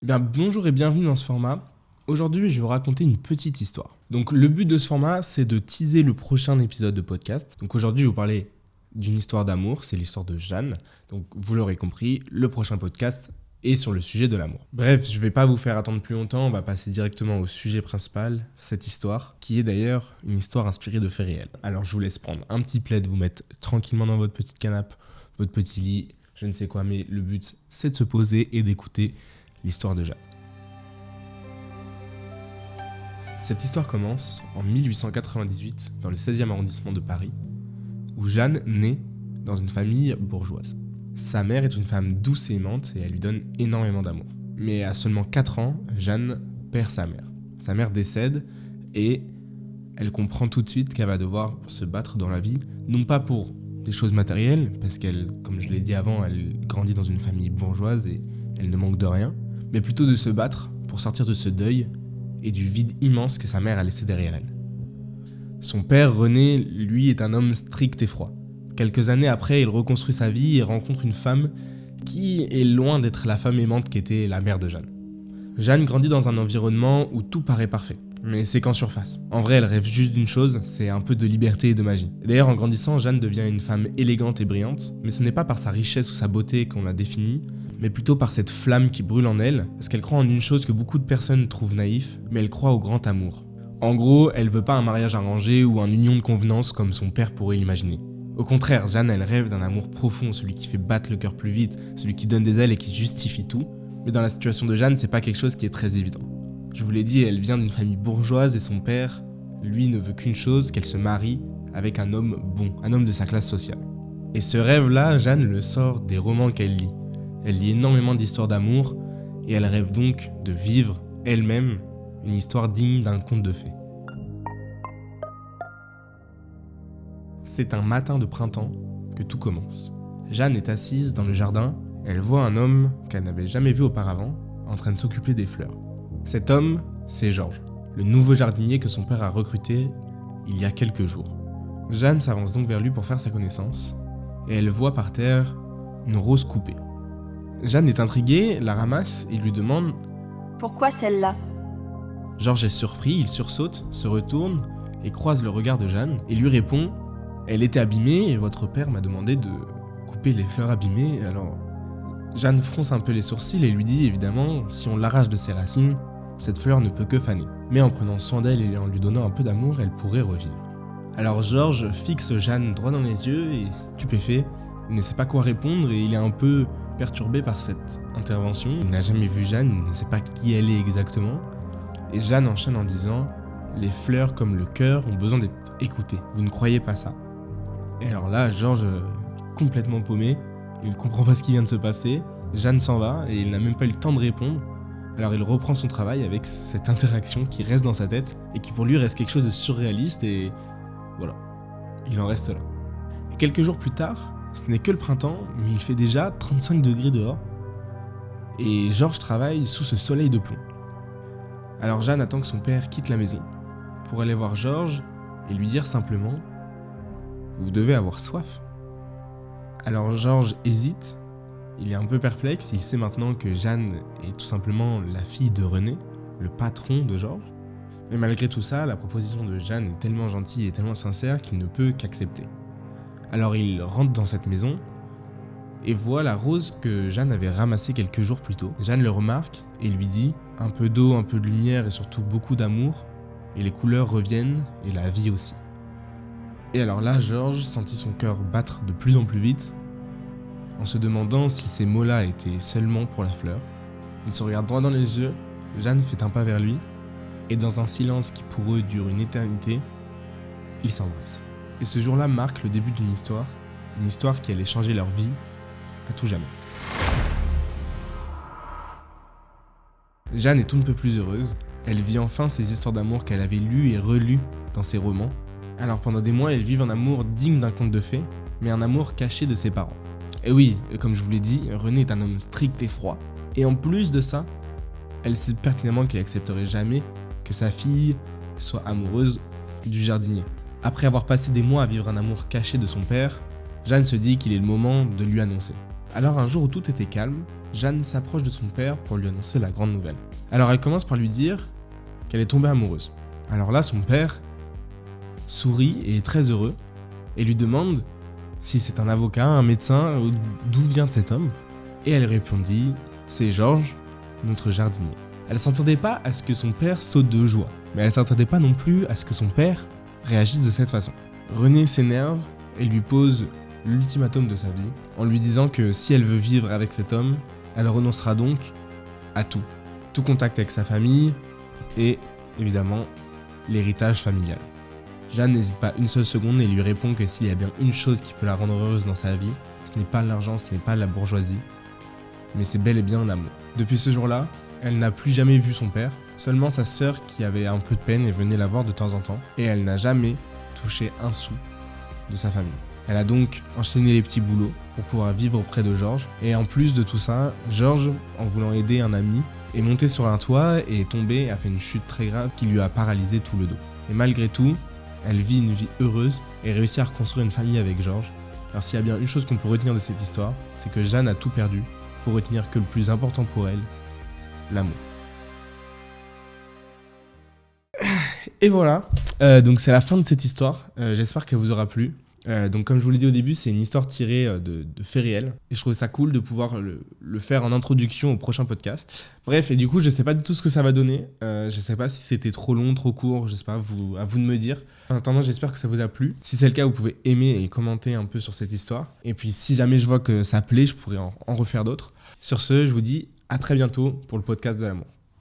Bonjour et bienvenue dans ce format. Aujourd'hui, je vais vous raconter une petite histoire. Donc, le but de ce format, c'est de teaser le prochain épisode de podcast. Donc, aujourd'hui, je vais vous parler d'une histoire d'amour, c'est l'histoire de Jeanne. Donc, vous l'aurez compris, le prochain podcast est sur le sujet de l'amour. Bref, je ne vais pas vous faire attendre plus longtemps, on va passer directement au sujet principal, cette histoire, qui est d'ailleurs une histoire inspirée de faits réels. Alors, je vous laisse prendre un petit plaid, vous mettre tranquillement dans votre petite canapé, votre petit lit, je ne sais quoi, mais le but, c'est de se poser et d'écouter l'histoire de Jeanne. Cette histoire commence en 1898 dans le 16e arrondissement de Paris, où Jeanne naît dans une famille bourgeoise. Sa mère est une femme douce et aimante et elle lui donne énormément d'amour. Mais à seulement 4 ans, Jeanne perd sa mère. Sa mère décède et elle comprend tout de suite qu'elle va devoir se battre dans la vie, non pas pour des choses matérielles, parce qu'elle, comme je l'ai dit avant, elle grandit dans une famille bourgeoise et elle ne manque de rien, mais plutôt de se battre pour sortir de ce deuil et du vide immense que sa mère a laissé derrière elle. Son père, René, lui, est un homme strict et froid. Quelques années après, il reconstruit sa vie et rencontre une femme qui est loin d'être la femme aimante qu'était la mère de Jeanne. Jeanne grandit dans un environnement où tout paraît parfait, mais c'est qu'en surface. En vrai, elle rêve juste d'une chose, c'est un peu de liberté et de magie. D'ailleurs, en grandissant, Jeanne devient une femme élégante et brillante, mais ce n'est pas par sa richesse ou sa beauté qu'on la définit, mais plutôt par cette flamme qui brûle en elle, parce qu'elle croit en une chose que beaucoup de personnes trouvent naïf, mais elle croit au grand amour. En gros, elle veut pas un mariage arrangé ou une union de convenance comme son père pourrait l'imaginer. Au contraire, Jeanne, elle rêve d'un amour profond, celui qui fait battre le cœur plus vite, celui qui donne des ailes et qui justifie tout. Mais dans la situation de Jeanne, c'est pas quelque chose qui est très évident. Je vous l'ai dit, elle vient d'une famille bourgeoise et son père, lui, ne veut qu'une chose, qu'elle se marie avec un homme bon, un homme de sa classe sociale. Et ce rêve-là, Jeanne le sort des romans qu'elle lit. Elle lit énormément d'histoires d'amour et elle rêve donc de vivre elle-même une histoire digne d'un conte de fées. C'est un matin de printemps que tout commence. Jeanne est assise dans le jardin, elle voit un homme qu'elle n'avait jamais vu auparavant en train de s'occuper des fleurs. Cet homme, c'est Georges, le nouveau jardinier que son père a recruté il y a quelques jours. Jeanne s'avance donc vers lui pour faire sa connaissance et elle voit par terre une rose coupée. Jeanne est intriguée, la ramasse et lui demande « Pourquoi celle-là » Georges est surpris, il sursaute, se retourne et croise le regard de Jeanne et lui répond « Elle était abîmée et votre père m'a demandé de couper les fleurs abîmées, alors… » Jeanne fronce un peu les sourcils et lui dit évidemment, si on l'arrache de ses racines, cette fleur ne peut que faner. Mais en prenant soin d'elle et en lui donnant un peu d'amour, elle pourrait revivre. Alors Georges fixe Jeanne droit dans les yeux et stupéfait, il ne sait pas quoi répondre et il est un peu perturbé par cette intervention. Il n'a jamais vu Jeanne, il ne sait pas qui elle est exactement. Et Jeanne enchaîne en disant « Les fleurs comme le cœur ont besoin d'être écoutées, vous ne croyez pas ça ?» Et alors là, Georges est complètement paumé, il ne comprend pas ce qui vient de se passer. Jeanne s'en va et il n'a même pas eu le temps de répondre. Alors il reprend son travail avec cette interaction qui reste dans sa tête et qui pour lui reste quelque chose de surréaliste et voilà, il en reste là. Et quelques jours plus tard, ce n'est que le printemps, mais il fait déjà 35 degrés dehors. Et Georges travaille sous ce soleil de plomb. Alors Jeanne attend que son père quitte la maison pour aller voir Georges et lui dire simplement « Vous devez avoir soif ». Alors Georges hésite, il est un peu perplexe, il sait maintenant que Jeanne est tout simplement la fille de René, le patron de Georges. Mais malgré tout ça, la proposition de Jeanne est tellement gentille et tellement sincère qu'il ne peut qu'accepter. Alors il rentre dans cette maison et voit la rose que Jeanne avait ramassée quelques jours plus tôt. Jeanne le remarque et lui dit « Un peu d'eau, un peu de lumière et surtout beaucoup d'amour, et les couleurs reviennent et la vie aussi. » Et alors là, Georges sentit son cœur battre de plus en plus vite, en se demandant si ces mots-là étaient seulement pour la fleur. Il se regarde droit dans les yeux, Jeanne fait un pas vers lui, et dans un silence qui pour eux dure une éternité, ils s'embrassent. Et ce jour-là marque le début d'une histoire qui allait changer leur vie à tout jamais. Jeanne est tout un peu plus heureuse, elle vit enfin ces histoires d'amour qu'elle avait lues et relues dans ses romans. Alors pendant des mois, elle vit un amour digne d'un conte de fées, mais un amour caché de ses parents. Et oui, comme je vous l'ai dit, René est un homme strict et froid. Et en plus de ça, elle sait pertinemment qu'il accepterait jamais que sa fille soit amoureuse du jardinier. Après avoir passé des mois à vivre un amour caché de son père, Jeanne se dit qu'il est le moment de lui annoncer. Alors un jour où tout était calme, Jeanne s'approche de son père pour lui annoncer la grande nouvelle. Alors elle commence par lui dire qu'elle est tombée amoureuse. Alors là, son père sourit et est très heureux et lui demande si c'est un avocat, un médecin, ou d'où vient cet homme. Et elle répondit « C'est Georges, notre jardinier ». Elle s'attendait pas à ce que son père saute de joie, mais elle s'attendait pas non plus à ce que son père réagisse de cette façon. Renée s'énerve et lui pose l'ultimatum de sa vie en lui disant que si elle veut vivre avec cet homme, elle renoncera donc à tout. Tout contact avec sa famille et, évidemment, l'héritage familial. Jeanne n'hésite pas une seule seconde et lui répond que s'il y a bien une chose qui peut la rendre heureuse dans sa vie, ce n'est pas l'argent, ce n'est pas la bourgeoisie, mais c'est bel et bien l'amour. Depuis ce jour-là, elle n'a plus jamais vu son père, seulement sa sœur qui avait un peu de peine et venait la voir de temps en temps, et elle n'a jamais touché un sou de sa famille. Elle a donc enchaîné les petits boulots pour pouvoir vivre auprès de Georges, et en plus de tout ça, Georges, en voulant aider un ami, est monté sur un toit et est tombé, a fait une chute très grave qui lui a paralysé tout le dos. Et malgré tout, elle vit une vie heureuse et réussit à reconstruire une famille avec Georges. Alors s'il y a bien une chose qu'on peut retenir de cette histoire, c'est que Jeanne a tout perdu pour retenir que le plus important pour elle, l'amour. Et voilà, donc c'est la fin de cette histoire, j'espère qu'elle vous aura plu. Donc comme je vous l'ai dit au début, c'est une histoire tirée de faits réels et je trouve ça cool de pouvoir le faire en introduction au prochain podcast. Bref, et du coup je sais pas du tout ce que ça va donner, je sais pas si c'était trop long, trop court, je sais pas, à vous de me dire. En attendant, j'espère que ça vous a plu. Si c'est le cas, vous pouvez aimer et commenter un peu sur cette histoire. Et puis si jamais je vois que ça plaît, je pourrais en refaire d'autres. Sur ce, je vous dis à très bientôt pour le podcast de l'amour.